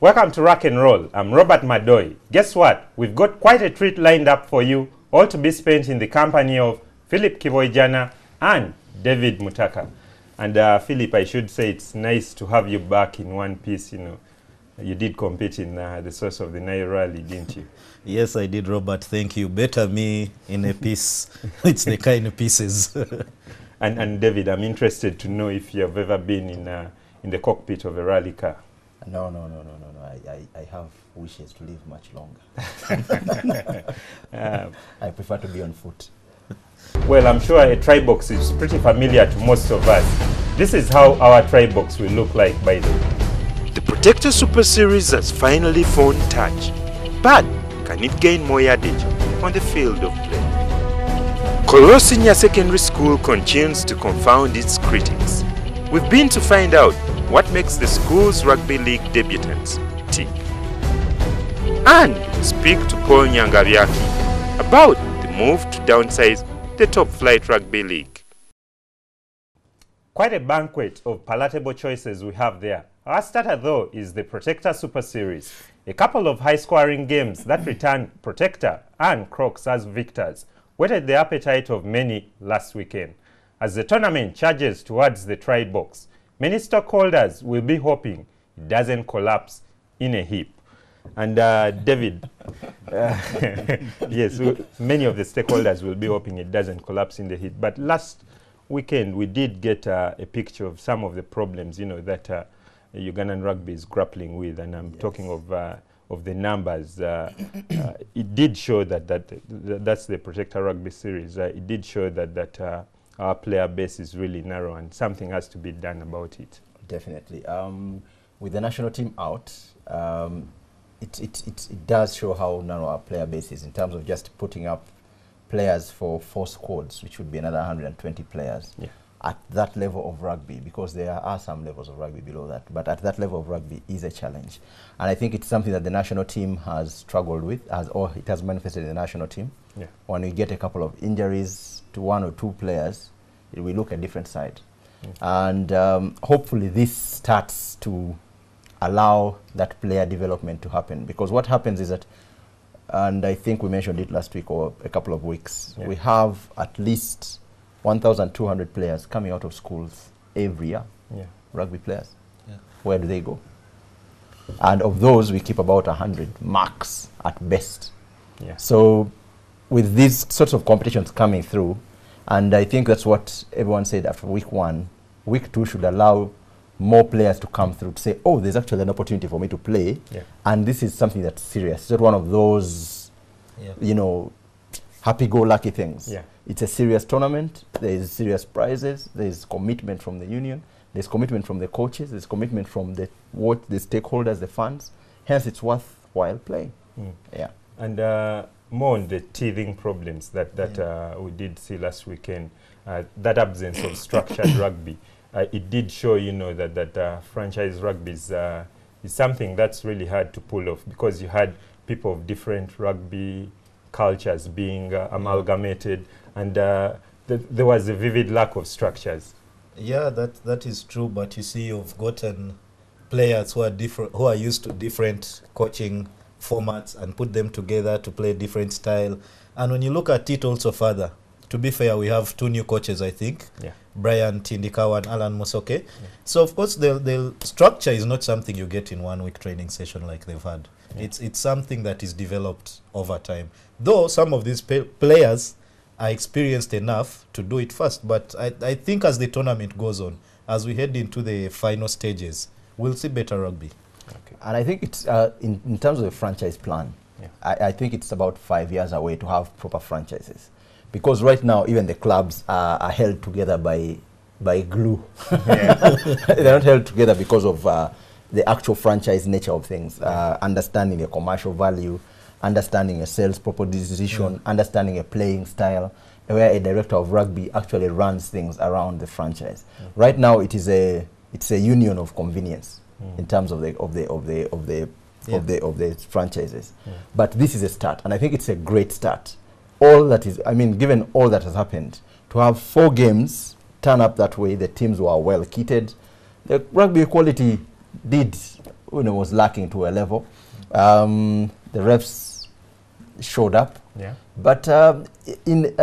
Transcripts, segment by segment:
Welcome to Rock and Roll. I'm Robert Madoy. Guess what? We've got quite a treat lined up for you, all to be spent in the company of Philip Kivoijana and David Mutaka. And Philip, I should say it's nice to have you back in one piece. You know, you did compete in the Source of the Nile Rally, didn't you? Yes, I did, Robert. Thank you. Better me in a piece. It's the kind of pieces. And David, I'm interested to know if you have ever been in the cockpit of a rally car. No. I have wishes to live much longer. I prefer to be on foot. Well, I'm sure a tri-box is pretty familiar to most of us. This is how our tri-box will look like by the way. The Protector Super Series has finally found touch. But can it gain more yardage on the field of play? Kolo Senior Secondary School continues to confound its critics. We've been to find out what makes the school's rugby league debutants tick. And speak to Paul Nyangabyaki about the move to downsize the top flight rugby league. Quite a banquet of palatable choices we have there. Our starter though is the Protector Super Series, a couple of high-scoring games that returned Protector and Crocs as victors, whetted the appetite of many last weekend. As the tournament charges towards the tri-box, many stockholders will be hoping it doesn't collapse in a heap. And David, yes, many of the stakeholders will be hoping it doesn't collapse in the heap. But last weekend, we did get a picture of some of the problems, you know, that Ugandan rugby is grappling with, and I'm talking of the numbers. It did show that's the Protector Rugby Series. It did show that our player base is really narrow, and something has to be done about it. Definitely. With the national team out, it does show how narrow our player base is in terms of just putting up players for 4 squads, which would be another 120 players at that level of rugby, because there are some levels of rugby below that. But at that level of rugby is a challenge. And I think it's something that the national team has struggled with, or it has manifested in the national team. Yeah. When we get a couple of injuries to 1 or 2 players, we look a different side. And hopefully this starts to allow that player development to happen, because what happens is that, and I think we mentioned it last week or a couple of weeks, we have at least 1,200 players coming out of schools every year, rugby players. Where do they go? And of those, we keep about 100 max at best. So with these sorts of competitions coming through, and I think that's what everyone said after week 1, week 2 should allow more players to come through to say, oh, there's actually an opportunity for me to play. And this is something that's serious. It's not one of those, you know, happy-go-lucky things. It's a serious tournament. There's serious prizes. There's commitment from the union. There's commitment from the coaches. There's commitment from the stakeholders, the fans. Hence, it's worthwhile playing. And more on the teething problems that we did see last weekend, that absence of structured rugby. It did show, you know, that franchise rugby is something that's really hard to pull off, because you had people of different rugby cultures being amalgamated, and there was a vivid lack of structures. Yeah, that is true. But you see, you've gotten players who are different, who are used to different coaching formats, and put them together to play different style. And when you look at it also further, to be fair, we have 2 new coaches, I think. Brian Tindikawa and Alan Musoke. So of course the structure is not something you get in 1 week training session like they've had. It's something that is developed over time. Though some of these players are experienced enough to do it first, but I think as the tournament goes on, as we head into the final stages, we'll see better rugby. And I think it's in terms of the franchise plan, I think it's about 5 years away to have proper franchises. Because right now, even the clubs are held together by glue. They're not held together because of the actual franchise nature of things. Understanding a commercial value, understanding a sales proposition, understanding a playing style, where a director of rugby actually runs things around the franchise. Right now, it's a union of convenience in terms of the franchises. But this is a start, and I think it's a great start. All that is, I mean, given all that has happened, to have 4 games turn up that way, the teams were well kitted. The rugby equality did was lacking to a level. The refs showed up. Yeah. But I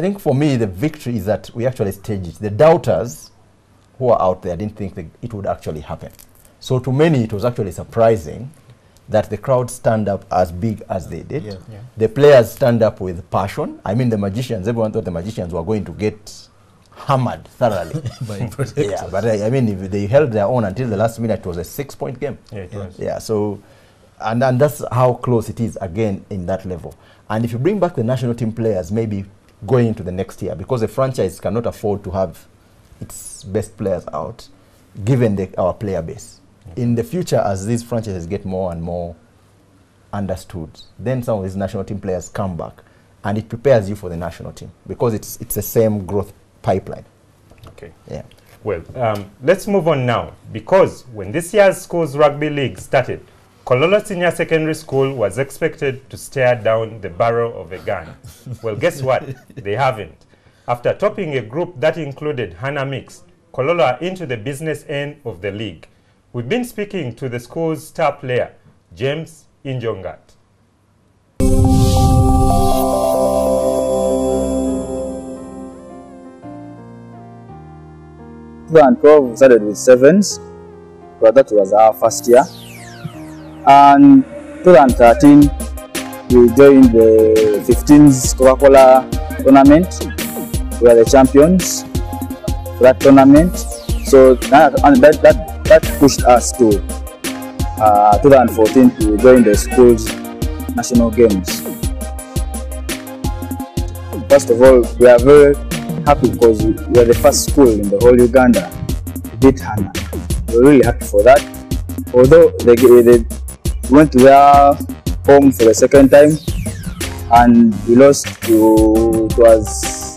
think for me, the victory is that we actually staged it. The doubters who are out there didn't think that it would actually happen. So to many, it was actually surprising that the crowd stand up as big as they did. Yeah. Yeah. The players stand up with passion. I mean, the magicians, everyone thought the magicians were going to get hammered thoroughly. By protectors. Yeah, but I mean, if they held their own until the last minute. It was a 6-point game. Yeah, it was. Yeah, so, and that's how close it is again in that level. And if you bring back the national team players, maybe going into the next year, because the franchise cannot afford to have its best players out, given our player base. Okay. In the future, as these franchises get more and more understood, then some of these national team players come back, and it prepares you for the national team, because it's the same growth pipeline. Okay. Yeah. Well, let's move on now, because when this year's schools rugby league started, Kololo Senior Secondary School was expected to stare down the barrel of a gun. Well, guess what? They haven't. After topping a group that included Hana Mix, Kololo are into the business end of the league. We've been speaking to the school's star player, James Injongat. 2012 we started with sevens, but that was our first year. And 2013 we joined the 15s Coca-Cola tournament. We are the champions for that tournament. So that pushed us to 2014 to join the school's national games. First of all, we are very happy because we are the first school in the whole Uganda to beat Hana. We're really happy for that. Although they went to their home for the second time and we lost to, it was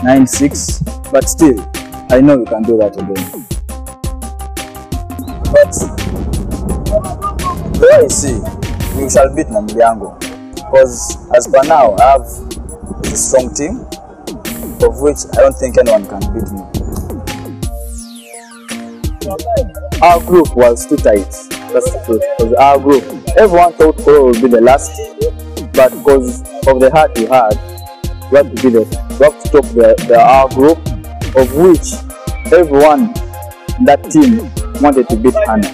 9-6, but still, I know we can do that again. But the way I see, we shall beat Namilyango, because as per now, I have a strong team, of which I don't think anyone can beat me. Our group was too tight, that's the truth. Because our group, everyone thought Koro would be the last, but because of the heart we had, we had to top our group, of which everyone in that team wanted to beat Hana.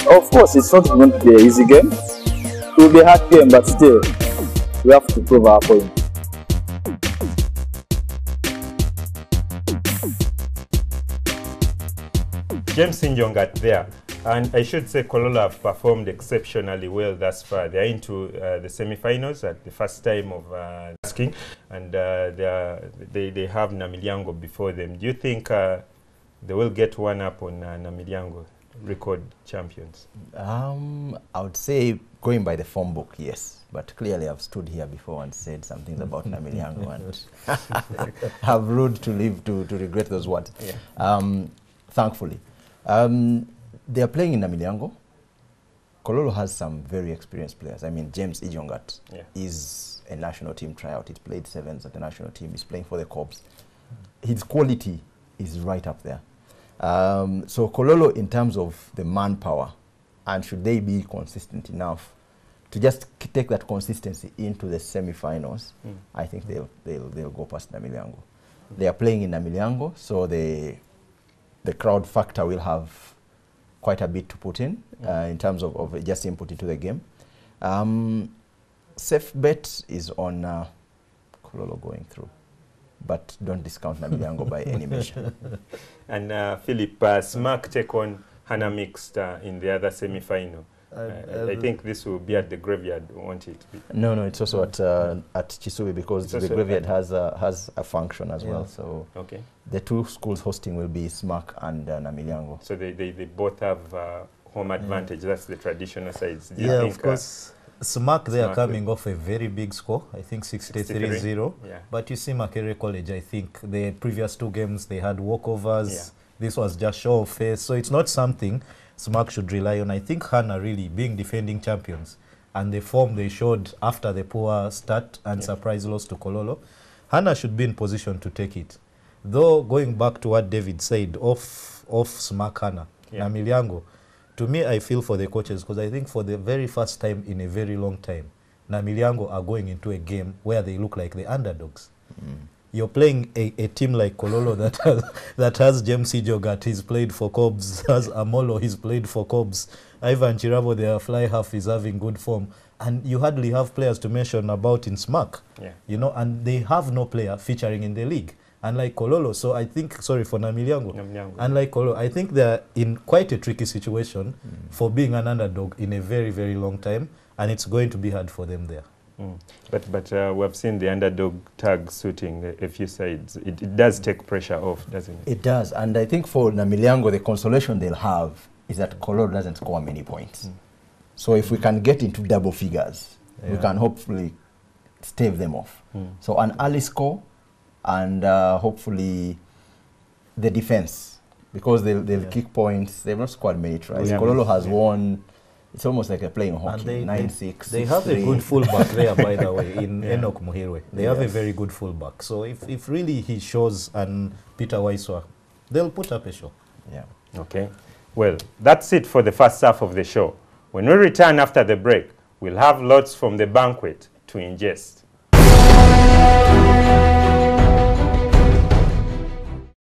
Of course, it's not going to be an easy game. It will be a hard game, but still, we have to prove our point. James Injongat there. And I should say Kololo have performed exceptionally well thus far. They are into the semi-finals at the first time of asking, and they have Namilyango before them. Do you think they will get one up on Namilyango, record champions? I would say going by the form book, yes. But clearly I've stood here before and said some things about Namilyango and have rude to live to regret those words. Yeah. Thankfully. They are playing in Namilyango. Kololo has some very experienced players. I mean, James Injongat is a national team tryout. He's played sevens at the national team. He's playing for the Corps. His quality is right up there. So Kololo, in terms of the manpower, and should they be consistent enough to just take that consistency into the semi-finals, I think they'll go past Namilyango. They are playing in Namilyango, so the crowd factor will have quite a bit to put in terms of just input into the game. Safe bet is on Kololo going through, but don't discount Namilyango by any measure. And Philip, Smack take on Hana Mixed in the other semi-final. I think this will be at the graveyard, won't it? No, it's also at Chisubi, because the graveyard has a function as well. So the two schools hosting will be Smack and Namilyango. So they both have home advantage. That's the traditional sides. Yeah, of course. Smack, they are coming off a very big score, I think 63-0. Yeah. But you see Makerere College, I think the previous two games they had walkovers. Yeah. This was just show of face. So it's not something Smack should rely on. I think Hana really being defending champions and the form they showed after the poor start and surprise loss to Kololo, Hana should be in position to take it. Though going back to what David said, off Smack Hana, Namilyango. To me, I feel for the coaches because I think for the very first time in a very long time, Namilyango are going into a game where they look like the underdogs. You're playing a team like Kololo that has James Ijogat, he's played for Cobs, has Amolo, he's played for Cobs, Ivan Chirabo, their fly half, is having good form, and you hardly have players to mention about in SMAC, you know, and they have no player featuring in the league, unlike Kololo. So I think, sorry for Namilyango, unlike Kololo, I think they're in quite a tricky situation for being an underdog in a very, very long time, and it's going to be hard for them there. But we've seen the underdog tag suiting a few sides. It does take pressure off, doesn't it? It does, and I think for Namilyango, the consolation they'll have is that Kololo doesn't score many points. So if we can get into double figures, we can hopefully stave them off. So an early score, and hopefully the defense, because they'll kick points. They've not scored many tries. Kololo has won. It's almost like they're playing hockey. 9-6. They have a good fullback there, by the way, in Enoch Muhirwe. They have a very good fullback. So if really he shows, and Peter Waiswa, they'll put up a show. Okay. Well, that's it for the first half of the show. When we return after the break, we'll have lots from the banquet to ingest.